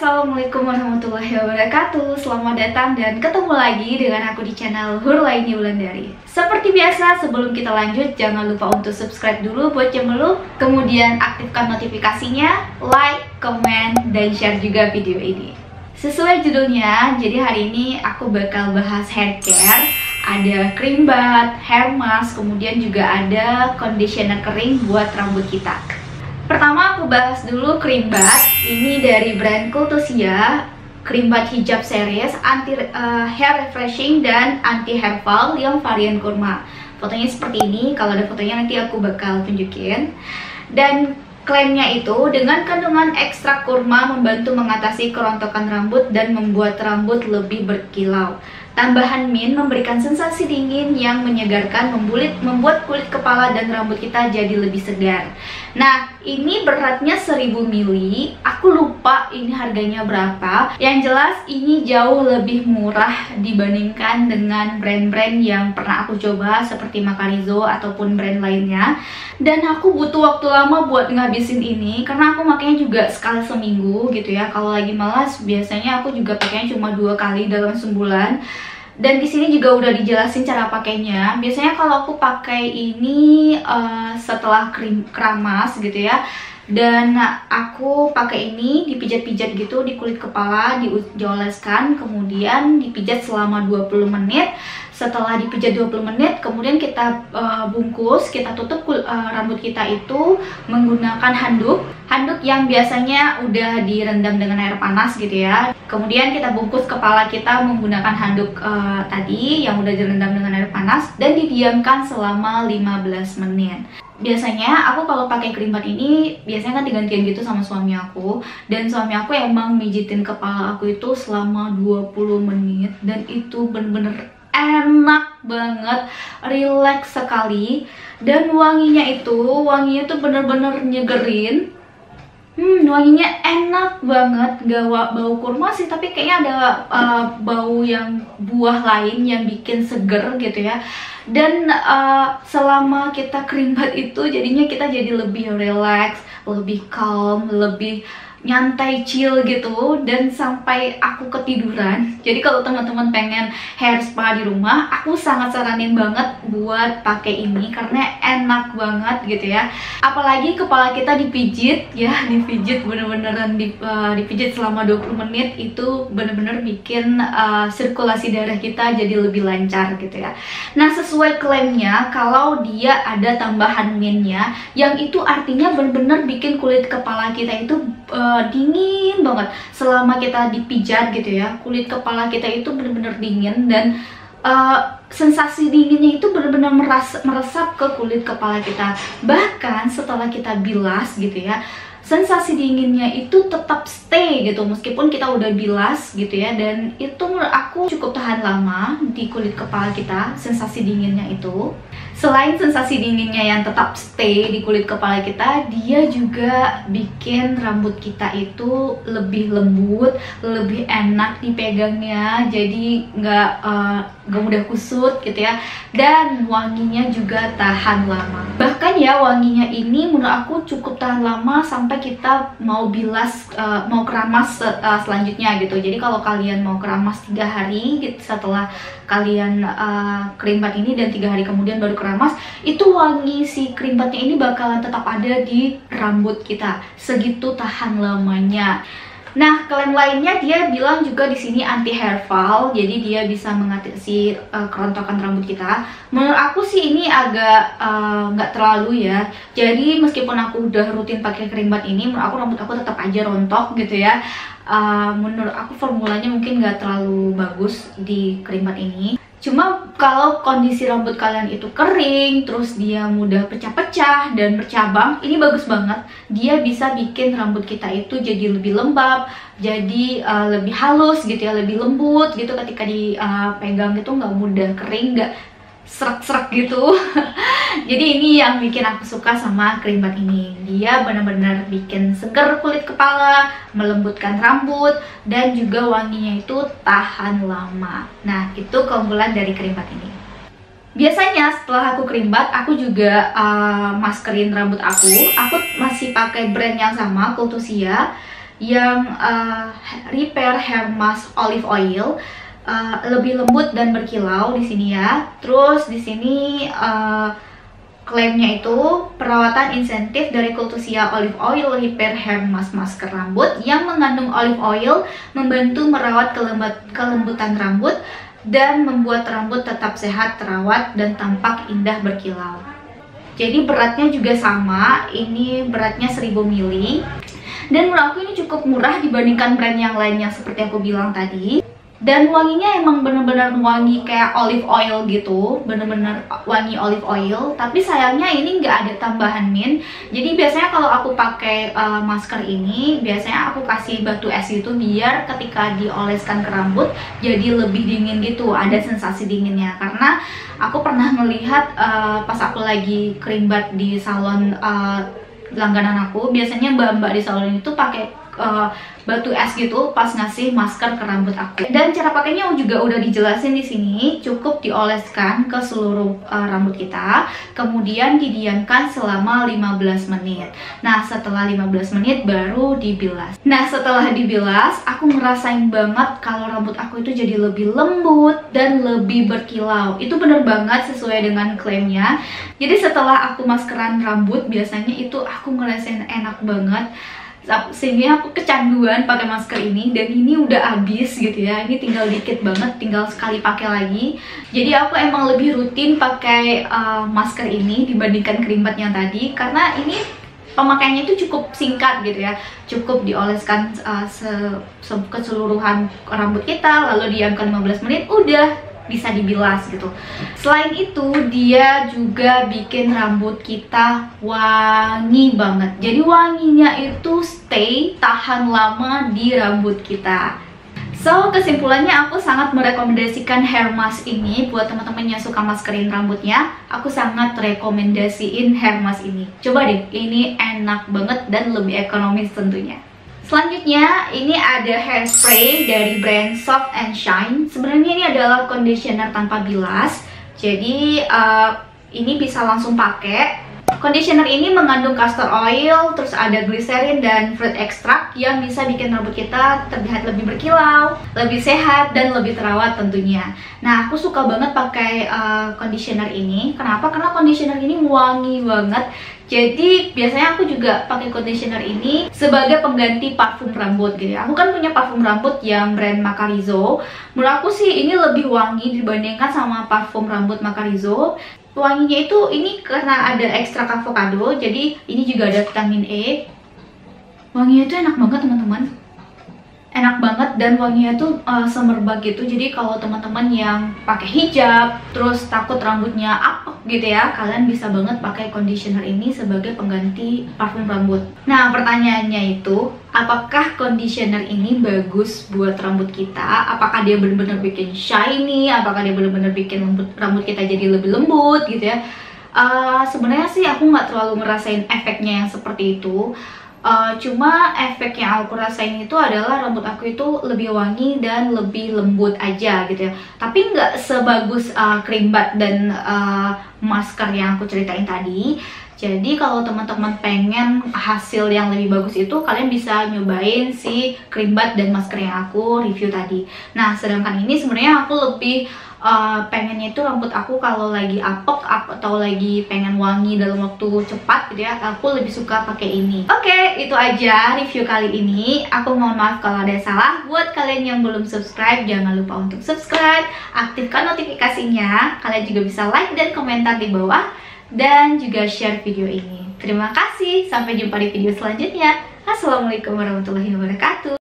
Assalamualaikum warahmatullahi wabarakatuh. Selamat datang dan ketemu lagi dengan aku di channel Hurlaini Wulandari. Seperti biasa, sebelum kita lanjut, jangan lupa untuk subscribe dulu buat channel, kemudian aktifkan notifikasinya, like, komen, dan share juga video ini. Sesuai judulnya, jadi hari ini aku bakal bahas hair care. Ada cream bath, hair mask, kemudian juga ada conditioner kering buat rambut kita. Pertama aku bahas dulu cream bath. Ini dari brand Kultusia, cream bath hijab series, anti hair refreshing dan anti hair fall yang varian kurma. Fotonya seperti ini, kalau ada fotonya nanti aku bakal tunjukin. Dan klaimnya itu dengan kandungan ekstrak kurma membantu mengatasi kerontokan rambut dan membuat rambut lebih berkilau. Tambahan mint memberikan sensasi dingin yang menyegarkan, membuat kulit kepala dan rambut kita jadi lebih segar. Nah, ini beratnya 1000 ml. Aku lupa ini harganya berapa. Yang jelas ini jauh lebih murah dibandingkan dengan brand-brand yang pernah aku coba seperti Macarizo ataupun brand lainnya. Dan aku butuh waktu lama buat ngabisin ini karena aku makanya juga sekali seminggu gitu ya. Kalau lagi malas biasanya aku juga pakainya cuma 2 kali dalam sebulan. Dan di sini juga udah dijelasin cara pakainya. Biasanya kalau aku pakai ini setelah keramas gitu ya. Dan aku pakai ini dipijat-pijat gitu di kulit kepala, dioleskan, kemudian dipijat selama 20 menit. Setelah dipijat 20 menit, kemudian kita bungkus, kita tutup rambut kita itu menggunakan handuk yang biasanya udah direndam dengan air panas gitu ya. Kemudian kita bungkus kepala kita menggunakan handuk tadi yang udah direndam dengan air panas dan didiamkan selama 15 menit. Biasanya aku kalau pakai cream bath ini biasanya kan digantian gitu sama suami aku, dan suami aku emang mijitin kepala aku itu selama 20 menit dan itu bener-bener enak banget, relax sekali. Dan wanginya tuh bener-bener nyegerin. Wanginya enak banget, gak bau kurma sih, tapi kayaknya ada bau yang buah lain yang bikin seger gitu ya. Dan selama kita cream bath itu jadinya kita jadi lebih relax, lebih calm, lebih nyantai, chill gitu, dan sampai aku ketiduran. Jadi kalau teman-teman pengen hair spa di rumah, aku sangat saranin banget buat pakai ini karena enak banget gitu ya. Apalagi kepala kita dipijit ya, dipijit bener-beneran dipijit selama 20 menit, itu bener-bener bikin sirkulasi darah kita jadi lebih lancar gitu ya. Nah, sesuai klaimnya, kalau dia ada tambahan mintnya, yang itu artinya bener-bener bikin kulit kepala kita itu dingin banget selama kita dipijat gitu ya. Kulit kepala kita itu benar-benar dingin dan sensasi dinginnya itu benar-benar meresap ke kulit kepala kita. Bahkan setelah kita bilas gitu ya, sensasi dinginnya itu tetap stay gitu meskipun kita udah bilas gitu ya. Dan itu menurut aku cukup tahan lama di kulit kepala kita, sensasi dinginnya itu. Selain sensasi dinginnya yang tetap stay di kulit kepala kita, dia juga bikin rambut kita itu lebih lembut, lebih enak dipegangnya, jadi nggak mudah kusut gitu ya. Dan wanginya juga tahan lama. Bahkan ya, wanginya ini menurut aku cukup tahan lama sampai kita mau bilas, mau keramas selanjutnya gitu. Jadi kalau kalian mau keramas 3 hari gitu, setelah kalian cream bath ini dan 3 hari kemudian baru keramas, itu wangi si cream bathnya ini bakalan tetap ada di rambut kita. Segitu tahan lamanya. Nah, klaim lainnya dia bilang juga di sini anti hair fall, jadi dia bisa mengatasi kerontokan rambut kita. Menurut aku sih ini agak nggak terlalu ya. Jadi meskipun aku udah rutin pakai cream bath ini, menurut aku rambut aku tetap aja rontok gitu ya. Menurut aku formulanya mungkin nggak terlalu bagus di cream bath ini. Cuma kalau kondisi rambut kalian itu kering, terus dia mudah pecah-pecah dan bercabang, ini bagus banget. Dia bisa bikin rambut kita itu jadi lebih lembab, jadi lebih halus gitu ya, lebih lembut gitu ketika dipegang gitu, nggak mudah kering, nggak serak-serak gitu. Jadi ini yang bikin aku suka sama cream bath ini. Dia benar-benar bikin seger kulit kepala, melembutkan rambut, dan juga wanginya itu tahan lama. Nah, itu keunggulan dari cream bath ini. Biasanya setelah aku cream bath, aku juga maskerin rambut aku. Aku masih pakai brand yang sama, Kultusia. yang repair hair mask olive oil. Lebih lembut dan berkilau di sini ya. Terus di sini klaimnya itu perawatan insentif dari Kultusia Olive Oil Repair Hair Mask masker rambut yang mengandung olive oil, membantu merawat kelembutan rambut dan membuat rambut tetap sehat, terawat, dan tampak indah berkilau. Jadi beratnya juga sama, ini beratnya 1000 ml. Dan menurut aku ini cukup murah dibandingkan brand yang lainnya seperti aku bilang tadi. Dan wanginya emang bener-bener wangi kayak olive oil gitu, bener-bener wangi olive oil. Tapi sayangnya ini nggak ada tambahan mint. Jadi biasanya kalau aku pakai masker ini, biasanya aku kasih batu es gitu biar ketika dioleskan ke rambut jadi lebih dingin gitu, ada sensasi dinginnya. Karena aku pernah melihat pas aku lagi kerimbat di salon langganan aku, biasanya mbak-mbak di salon itu pakai batu es gitu pas ngasih masker ke rambut aku. Dan cara pakainya juga udah dijelasin di sini. Cukup dioleskan ke seluruh rambut kita, kemudian didiamkan selama 15 menit. Nah, setelah 15 menit baru dibilas. Nah, setelah dibilas, aku ngerasain banget kalau rambut aku itu jadi lebih lembut dan lebih berkilau. Itu bener banget sesuai dengan klaimnya. Jadi setelah aku maskeran rambut, biasanya itu aku ngerasain enak banget. Sehingga aku kecanduan pakai masker ini, dan ini udah habis gitu ya. Ini tinggal dikit banget, tinggal sekali pakai lagi. Jadi aku emang lebih rutin pakai masker ini dibandingkan kerimbat yang tadi, karena ini pemakaiannya itu cukup singkat gitu ya. Cukup dioleskan keseluruhan rambut kita, lalu diamkan 15 menit, udah bisa dibilas gitu. Selain itu, dia juga bikin rambut kita wangi banget. Jadi wanginya itu stay, tahan lama di rambut kita. So, kesimpulannya aku sangat merekomendasikan hair mask ini buat teman-teman yang suka maskerin rambutnya. Aku sangat rekomendasiin hair mask ini. Coba deh, ini enak banget dan lebih ekonomis tentunya. Selanjutnya, ini ada hairspray dari brand Soft and Shine. Sebenarnya ini adalah conditioner tanpa bilas. Jadi, ini bisa langsung pakai. Conditioner ini mengandung castor oil, terus ada glycerin dan fruit extract yang bisa bikin rambut kita terlihat lebih berkilau, lebih sehat, dan lebih terawat tentunya. Nah, aku suka banget pakai conditioner ini. Kenapa? Karena conditioner ini wangi banget. Jadi biasanya aku juga pakai conditioner ini sebagai pengganti parfum rambut gitu ya. Aku kan punya parfum rambut yang brand Macarizo. Menurut aku sih ini lebih wangi dibandingkan sama parfum rambut Macarizo. Wanginya itu ini karena ada ekstrak avocado, jadi ini juga ada vitamin E. Wanginya itu enak banget teman-teman. Enak banget, dan wanginya tuh semerbak gitu. Jadi kalau teman-teman yang pakai hijab terus takut rambutnya apek gitu ya, kalian bisa banget pakai conditioner ini sebagai pengganti parfum rambut. Nah, pertanyaannya itu, apakah conditioner ini bagus buat rambut kita? Apakah dia benar-benar bikin shiny? Apakah dia benar-benar bikin rambut kita jadi lebih lembut gitu ya? Sebenarnya sih aku nggak terlalu ngerasain efeknya yang seperti itu. Cuma efek yang aku rasain itu adalah rambut aku itu lebih wangi dan lebih lembut aja gitu ya. Tapi nggak sebagus kerimbat dan masker yang aku ceritain tadi. Jadi kalau teman-teman pengen hasil yang lebih bagus itu, kalian bisa nyobain si kerimbat dan masker yang aku review tadi. Nah, sedangkan ini sebenarnya aku lebih pengennya itu rambut aku kalau lagi apek atau lagi pengen wangi dalam waktu cepat gitu ya, aku lebih suka pakai ini. Oke, itu aja review kali ini. Aku mohon maaf kalau ada salah. Buat kalian yang belum subscribe, jangan lupa untuk subscribe, aktifkan notifikasinya. Kalian juga bisa like dan komentar di bawah, dan juga share video ini. Terima kasih, sampai jumpa di video selanjutnya. Assalamualaikum warahmatullahi wabarakatuh.